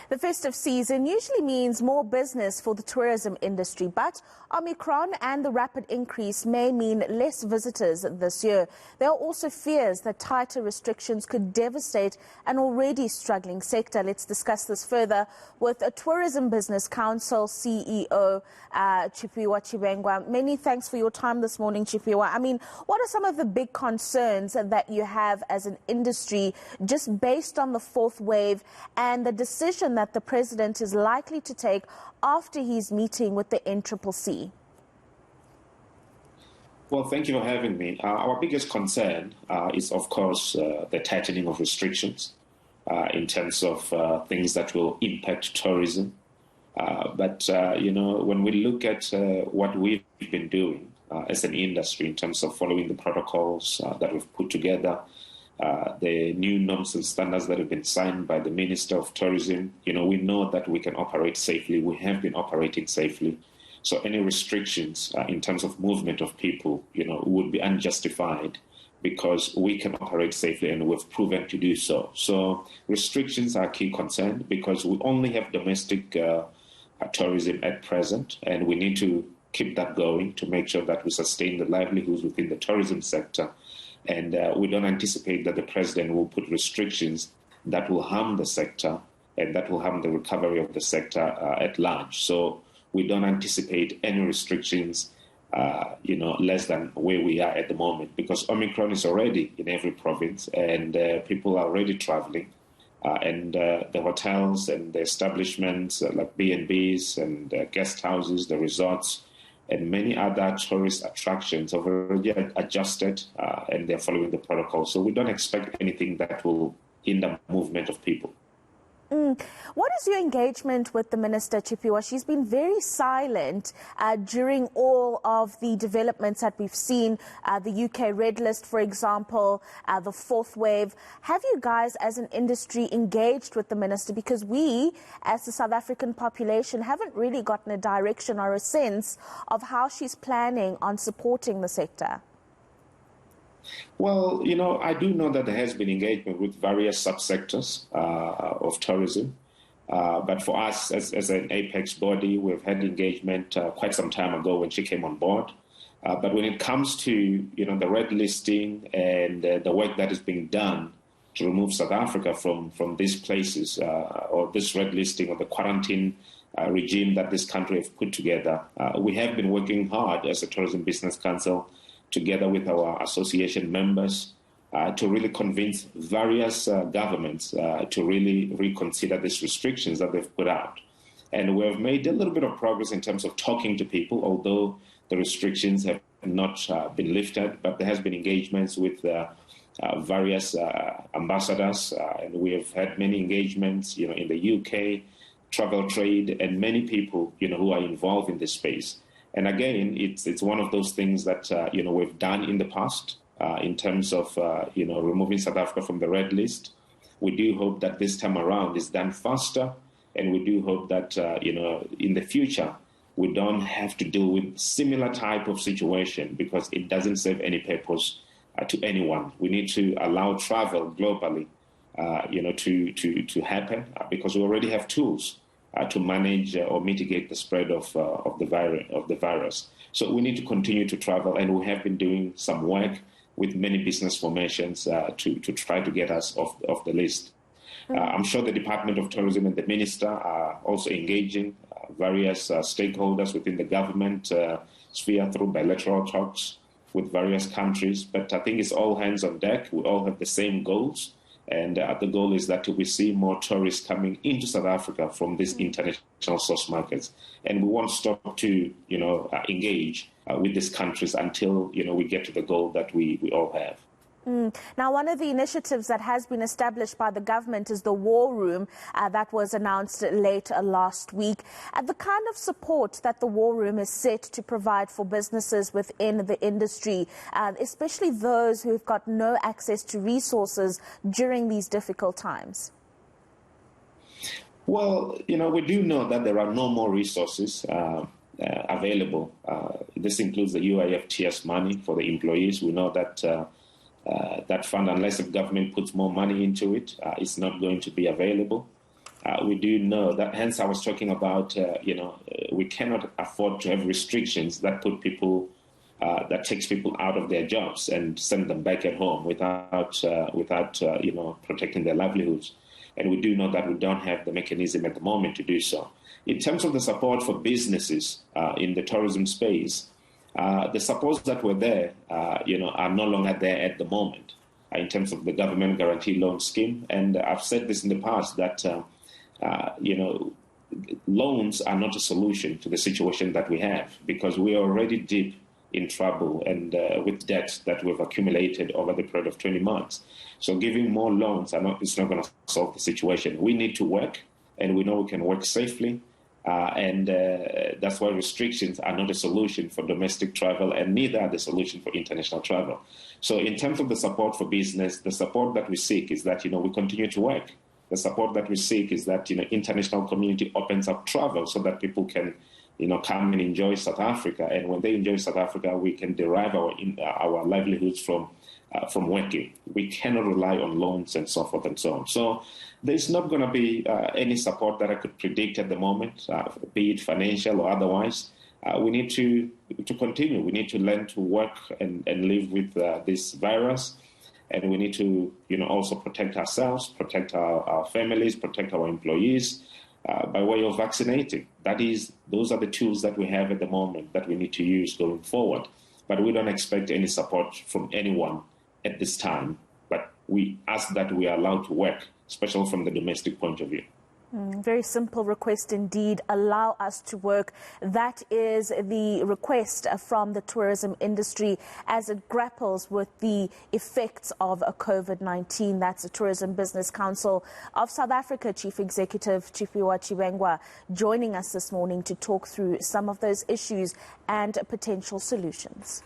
The festive season usually means more business for the tourism industry, but Omicron and the rapid increase may mean less visitors this year. There are also fears that tighter restrictions could devastate an already struggling sector. Let's discuss this further with a Tourism Business Council CEO, Tshifhiwa Tshivhengwa. Many thanks for your time this morning, Tshifhiwa. I mean, what are some of the big concerns that you have as an industry just based on the fourth wave and the decision that the president is likely to take after his meeting with the eNCA? Well, thank you for having me. Our biggest concern is, of course, the tightening of restrictions in terms of things that will impact tourism. But when we look at what we've been doing as an industry in terms of following the protocols that we've put together, the new norms and standards that have been signed by the Minister of Tourism, we know that we can operate safely. We have been operating safely. So any restrictions in terms of movement of people, would be unjustified because we can operate safely and we've proven to do so. So restrictions are a key concern because we only have domestic tourism at present, and we need to keep that going to make sure that we sustain the livelihoods within the tourism sector. And we don't anticipate that the president will put restrictions that will harm the sector and that will harm the recovery of the sector at large. So we don't anticipate any restrictions, less than where we are at the moment, because Omicron is already in every province and people are already traveling. And the hotels and the establishments like B&Bs and guest houses, the resorts, and many other tourist attractions have already adjusted and they're following the protocol. So we don't expect anything that will hinder movement of people. What is your engagement with the Minister, Tshifhiwa? She's been very silent during all of the developments that we've seen, the UK Red List, for example, the fourth wave. Have you guys as an industry engaged with the Minister? Because we, as the South African population, haven't really gotten a direction or a sense of how she's planning on supporting the sector. Well, I do know that there has been engagement with various subsectors of tourism. But for us, as an apex body, we've had engagement quite some time ago when she came on board. But when it comes to, the red listing and the work that is being done to remove South Africa from these places or this red listing or the quarantine regime that this country has put together, we have been working hard as a Tourism Business Council together with our association members to really convince various governments to really reconsider these restrictions that they've put out. And we have made a little bit of progress in terms of talking to people, although the restrictions have not been lifted, but there has been engagements with various ambassadors, and we have had many engagements, in the UK, travel trade, and many people, who are involved in this space. And again, it's one of those things that, we've done in the past in terms of, removing South Africa from the red list. We do hope that this time around is done faster. And we do hope that, in the future, we don't have to deal with similar type of situation because it doesn't serve any purpose to anyone. We need to allow travel globally, to happen because we already have tools to manage or mitigate the spread of the virus. So we need to continue to travel, and we have been doing some work with many business formations to try to get us off the list. I'm sure the Department of Tourism and the Minister are also engaging various stakeholders within the government sphere through bilateral talks with various countries. But I think it's all hands on deck. We all have the same goals. And the goal is that we see more tourists coming into South Africa from these international source markets. And we won't stop to, engage with these countries until, we get to the goal that we all have. Now, one of the initiatives that has been established by the government is the War Room that was announced late last week. The kind of support that the War Room is set to provide for businesses within the industry, especially those who have got no access to resources during these difficult times. Well, we do know that there are no more resources available. This includes the UIFTS money for the employees. We know that that fund, unless the government puts more money into it, is not going to be available. We do know that, hence I was talking about, we cannot afford to have restrictions that put people, that takes people out of their jobs and send them back at home without protecting their livelihoods. And we do know that we don't have the mechanism at the moment to do so. In terms of the support for businesses in the tourism space, the supports that were there, are no longer there at the moment in terms of the government guarantee loan scheme. And I've said this in the past that, loans are not a solution to the situation that we have, because we are already deep in trouble and with debt that we've accumulated over the period of 20 months. So giving more loans it's not going to solve the situation. We need to work, and we know we can work safely. And that's why restrictions are not a solution for domestic travel, and neither are the solution for international travel. So in terms of the support for business, the support that we seek is that, we continue to work. The support that we seek is that, international community opens up travel so that people can, come and enjoy South Africa. And when they enjoy South Africa, we can derive our livelihoods from working. We cannot rely on loans and so forth and so on. So there's not going to be any support that I could predict at the moment, be it financial or otherwise. We need to continue. We need to learn to work and live with this virus. And we need to, also protect ourselves, protect our families, protect our employees by way of vaccinating. Those are the tools that we have at the moment that we need to use going forward. But we don't expect any support from anyone at this time. But we ask that we are allowed to work, especially from the domestic point of view. Very simple request indeed. Allow us to work. That is the request from the tourism industry as it grapples with the effects of COVID-19. That's the Tourism Business Council of South Africa Chief Executive Tshifhiwa Tshivhengwa joining us this morning to talk through some of those issues and potential solutions.